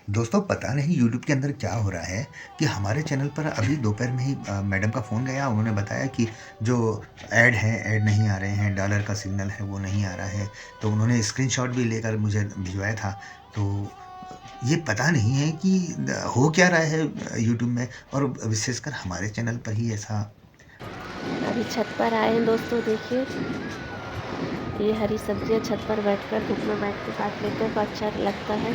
दोस्तों पता नहीं यूट्यूब के अंदर क्या हो रहा है कि हमारे चैनल पर अभी दोपहर में ही मैडम का फ़ोन गया। उन्होंने बताया कि जो ऐड नहीं आ रहे हैं, डॉलर का सिग्नल है वो नहीं आ रहा है। तो उन्होंने स्क्रीनशॉट भी लेकर मुझे भिजवाया था। तो ये पता नहीं है कि हो क्या रहा है यूट्यूब में, और विशेषकर हमारे चैनल पर ही ऐसा। अभी छत पर आए हैं दोस्तों, देखिए ये हरी सब्जियां छत पर बैठकर धूप में बैठ के काट लेते हैं तो अच्छा लगता है।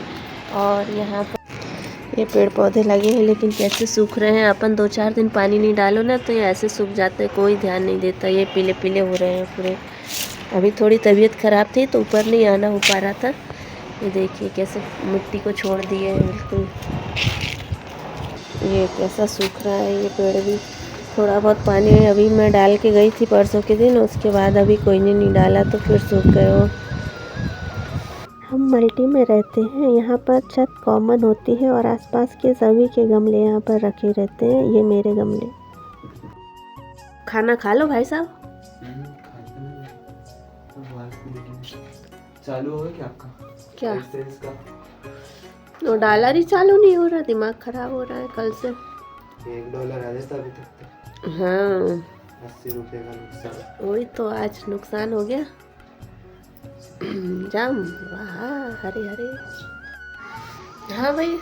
और यहाँ पर ये पेड़ पौधे लगे हैं लेकिन कैसे सूख रहे हैं। अपन 2-4 दिन पानी नहीं डालो ना तो ये ऐसे सूख जाते हैं, कोई ध्यान नहीं देता। ये पीले पीले हो रहे हैं पूरे। अभी थोड़ी तबीयत ख़राब थी तो ऊपर नहीं आना हो पा रहा था। ये देखिए कैसे मिट्टी को छोड़ दिए है बिल्कुल। ये कैसा सूख रहा है ये पेड़ भी। थोड़ा बहुत पानी अभी मैं डाल के गई थी परसों के दिन, उसके बाद अभी कोई ने नहीं डाला तो फिर सूख गए हो। हम मल्टी में रहते हैं, यहाँ पर छत कॉमन होती है और आसपास के सभी के गमले यहाँ पर रखे रहते हैं। ये मेरे गमले। खाना खा लो भाई साहब। चालू होगा क्या आपका? क्या एक्सचेंज का वो डॉलर ही चालू नहीं हो रहा, दिमाग खराब हो रहा है कल से। $1 आ जाता अभी तक तो। हाँ 80 रुपये का नुकसान। वही तो, आज नुकसान हो गया। जाम वाह हरे हरे। हाँ भाई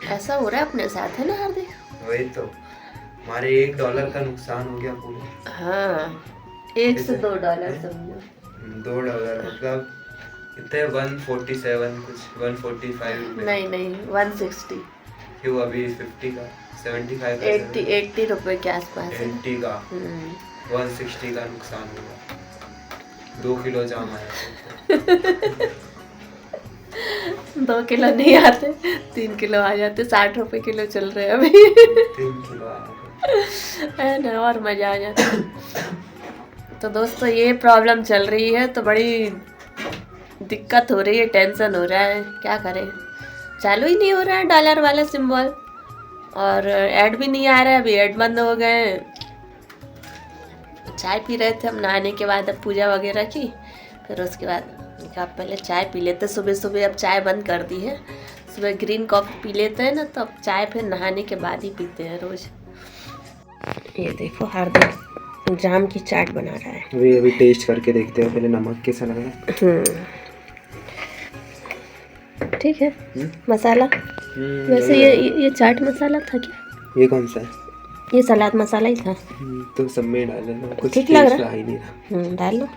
ऐसा हो रहा है अपने साथ, है ना हार्दिक? वही तो, हमारे $1 का नुकसान हो गया पूरे। हाँ 1 से $2 समझो। $2 मतलब कितने 147 कुछ 145 नहीं 160। क्यों अभी 50 का 75 का 80 रुपए के आसपास है। 80 का 160 का नुकसान हुआ। 2 किलो जाम आया। 2 किलो नहीं आते, 3 किलो आ जाते। 60 रुपए किलो चल रहे हैं अभी। 3 किलो आया है ना, और मजा आ जाता। तो दोस्तों ये प्रॉब्लम चल रही है तो बड़ी दिक्कत हो रही है, टेंशन हो रहा है, क्या करें। चालू ही नहीं हो रहा है डॉलर वाला सिंबल, और ऐड भी नहीं आ रहा है। अभी ऐड बंद हो गए। चाय पी रहे थे हम नहाने के बाद, अब पूजा वगैरह की, फिर उसके बाद कहा पहले चाय पी लेते सुबह सुबह। अब चाय बंद कर दी है, सुबह ग्रीन कॉफ़ी पी लेते हैं ना, तो अब चाय फिर नहाने के बाद ही पीते हैं रोज़। ये देखो हार्दिक जाम की चाट बना रहा है। अभी टेस्ट करके देखते हैं पहले नमक कैसा लग रहा है। ठीक है। मसाला वैसे ये चाट मसाला था क्या? ये कौन सा है? ये सलाद मसाला ही था। तो सब में डाल देना, कुछ ठीक लग रहा टेस्ट आ ही नहीं रहा। डाल लो।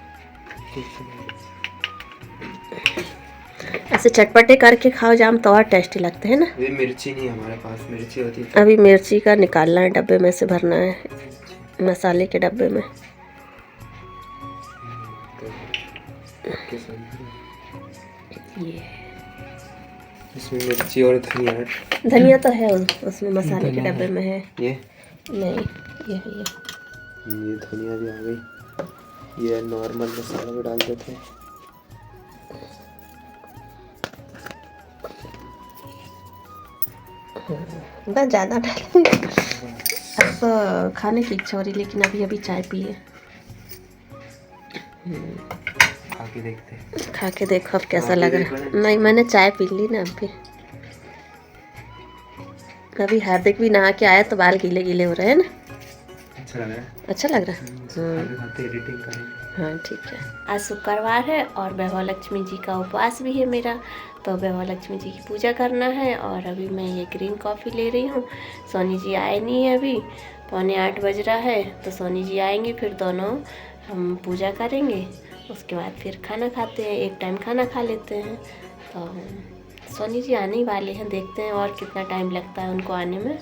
ऐसे चटपटे करके खाओ जाम तो और टेस्टी लगते हैं ना। ये मिर्ची नहीं है हमारे पास, मिर्ची होती है। अभी मिर्ची का निकालना है, डब्बे में से भरना है, मसाले के डब्बे में। ये इसमें मिर्ची और धनिया। धनिया तो है उसमें, मसाले के डब्बे में है। ये नहीं ये धनिया भी आ गई। ये नॉर्मल मसाला भी डाल देते हैं। बस ज़्यादा डालेंगे। अब तो खाने की इच्छा हो रही, लेकिन अभी चाय पिए। खा के देखो अब कैसा लग रहा है। नहीं मैंने चाय पी ली ना अभी। अभी हार्दिक भी नहा के आया तो बाल गीले गीले हो रहे हैं ना। अच्छा लग रहा है। अच्छा लग रहा है। एडिटिंग करेंगे। हाँ ठीक है। आज शुक्रवार है और वैभव लक्ष्मी जी का उपवास भी है मेरा, तो वैभव लक्ष्मी जी की पूजा करना है। और अभी मैं ये ग्रीन कॉफ़ी ले रही हूँ। सोनी जी आए नहीं है अभी, 7:45 बज रहा है, तो सोनी जी आएंगे फिर दोनों हम पूजा करेंगे। उसके बाद फिर खाना खाते हैं, एक टाइम खाना खा लेते हैं। तो सोनी जी आने ही वाले हैं, देखते हैं और कितना टाइम लगता है उनको आने में।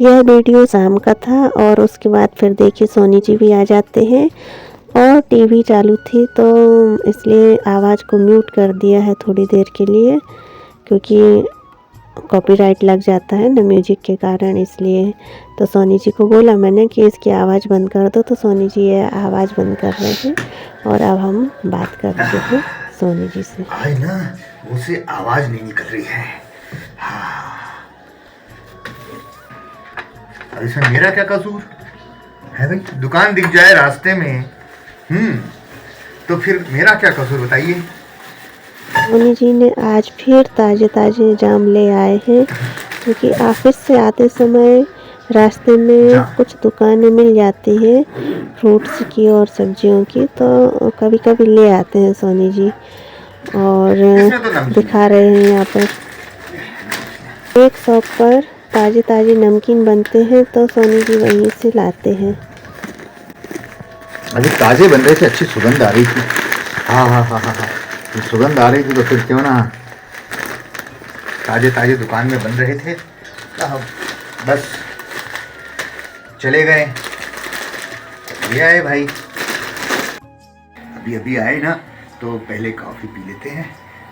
यह वीडियो शाम का था और उसके बाद फिर देखिए सोनी जी भी आ जाते हैं। और टीवी चालू थी तो इसलिए आवाज़ को म्यूट कर दिया है थोड़ी देर के लिए, क्योंकि कॉपीराइट लग जाता है ना म्यूजिक के कारण, इसलिए। तो सोनी जी को बोला मैंने कि इसकी आवाज़ बंद कर दो, तो सोनी जी ये आवाज़ बंद कर रहे हैं। और अब हम बात कर रहे हैं सोनी जी से। आज ना मुझसे आवाज नहीं निकल रही है। हाँ, अब इसमें मेरा क्या कसूर है भाई? दुकान दिख जाए रास्ते में तो फिर मेरा क्या कसूर बताइए। सोनी जी ने आज फिर ताज़े ताज़े जाम ले आए हैं, क्योंकि ऑफिस से आते समय रास्ते में कुछ दुकानें मिल जाती हैं फ्रूट्स की और सब्जियों की, तो कभी कभी ले आते हैं सोनी जी और दिखा रहे हैं यहाँ पर। एक शॉप पर ताज़े ताज़े नमकीन बनते हैं तो सोनी जी वहीं से लाते हैं। अभी ताज़े बन रहे थे, अच्छी सुगंध आ रही थी। हाँ हाँ हाँ हाँ हाँ, ये सुगंध आ रही थी तो फिर क्यों ना, ताज़े ताज़े दुकान में बन रहे थे तो हम बस चले गए, ले आए भाई। अभी अभी आए ना तो पहले कॉफ़ी पी लेते हैं,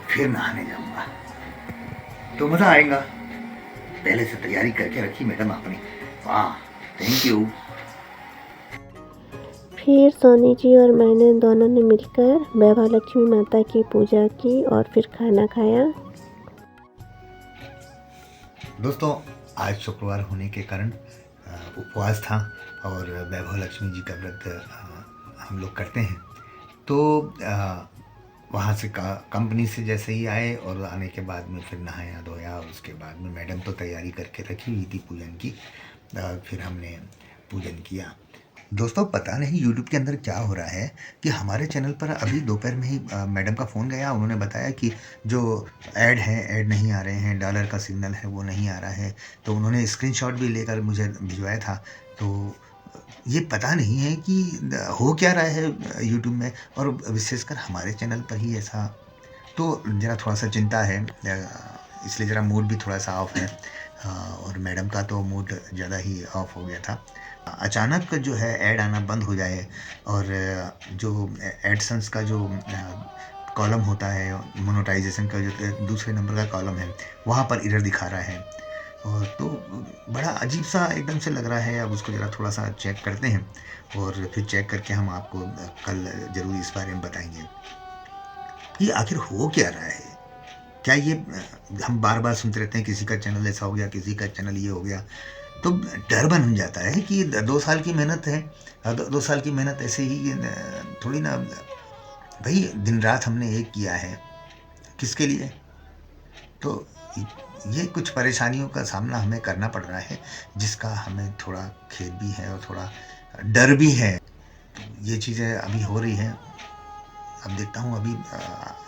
फिर नहाने जाऊंगा तो मज़ा आएगा। पहले से तैयारी करके रखी मैडम आपने, वाह थैंक यू। फिर सोनी जी और मैंने दोनों ने मिलकर वैभव लक्ष्मी माता की पूजा की और फिर खाना खाया। दोस्तों आज शुक्रवार होने के कारण उपवास था और वैभव लक्ष्मी जी का व्रत हम लोग करते हैं। तो वहाँ से कंपनी से जैसे ही आए और आने के बाद में फिर नहाया धोया, उसके बाद में मैडम तो तैयारी करके रखी हुई थी पूजन की, फिर हमने पूजन किया। दोस्तों पता नहीं यूट्यूब के अंदर क्या हो रहा है कि हमारे चैनल पर अभी दोपहर में ही मैडम का फ़ोन गया, उन्होंने बताया कि जो ऐड हैं ऐड नहीं आ रहे हैं, डॉलर का सिग्नल है वो नहीं आ रहा है। तो उन्होंने स्क्रीनशॉट भी लेकर मुझे भिजवाया था। तो ये पता नहीं है कि हो क्या रहा है यूट्यूब में, और विशेषकर हमारे चैनल पर ही ऐसा, तो ज़रा थोड़ा सा चिंता है, इसलिए ज़रा मूड भी थोड़ा सा ऑफ है। और मैडम का तो मूड ज़्यादा ही ऑफ हो गया था। अचानक जो है ऐड आना बंद हो जाए और जो एडसेंस का जो कॉलम होता है, मोनेटाइजेशन का जो दूसरे नंबर का कॉलम है, वहाँ पर एरर दिखा रहा है, और तो बड़ा अजीब सा एकदम से लग रहा है। अब उसको ज़रा थोड़ा सा चेक करते हैं और फिर चेक करके हम आपको कल ज़रूर इस बारे में बताएंगे कि आखिर हो क्या रहा है। क्या ये हम बार बार सुनते रहते हैं किसी का चैनल ऐसा हो गया, किसी का चैनल ये हो गया, तो डर बन जाता है कि 2 साल की मेहनत है, 2 साल की मेहनत ऐसे ही थोड़ी ना भाई, दिन रात हमने एक किया है, किसके लिए। तो ये कुछ परेशानियों का सामना हमें करना पड़ रहा है, जिसका हमें थोड़ा खेद भी है और थोड़ा डर भी है। ये चीज़ें अभी हो रही हैं, अब देखता हूँ। अभी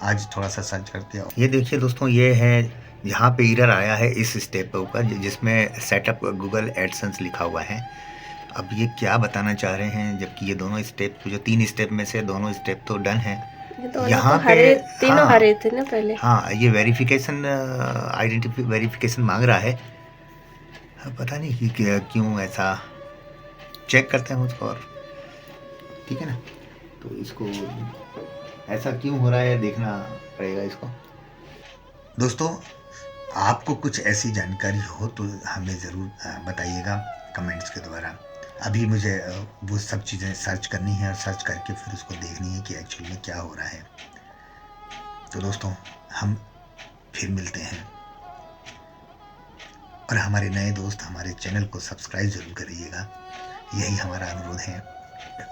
आज थोड़ा सा सर्च करके, ये देखिए दोस्तों, ये है यहाँ पे एरर आया है इस स्टेप पे ऊपर, जिसमें सेटअप गूगल एडसेंस लिखा हुआ है। अब ये क्या बताना चाह रहे हैं, जबकि ये दोनों स्टेप, जो 3 स्टेप में से 2 स्टेप तो डन है। यहाँ तो पे तीनों हरे थे ना पहले। हाँ, ये वेरिफिकेशन, आइडेंटिटी वेरिफिकेशन मांग रहा है। पता नहीं कि क्यों ऐसा, चेक करते हैं उसको, और ठीक है ना। तो इसको ऐसा क्यों हो रहा है देखना पड़ेगा इसको। दोस्तों आपको कुछ ऐसी जानकारी हो तो हमें ज़रूर बताइएगा कमेंट्स के द्वारा। अभी मुझे वो सब चीज़ें सर्च करनी है और सर्च करके फिर उसको देखनी है कि एक्चुअली में क्या हो रहा है। तो दोस्तों हम फिर मिलते हैं, और हमारे नए दोस्त हमारे चैनल को सब्सक्राइब ज़रूर करिएगा, यही हमारा अनुरोध है।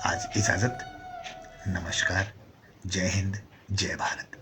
आज इजाज़त, नमस्कार, जय हिंद, जय भारत।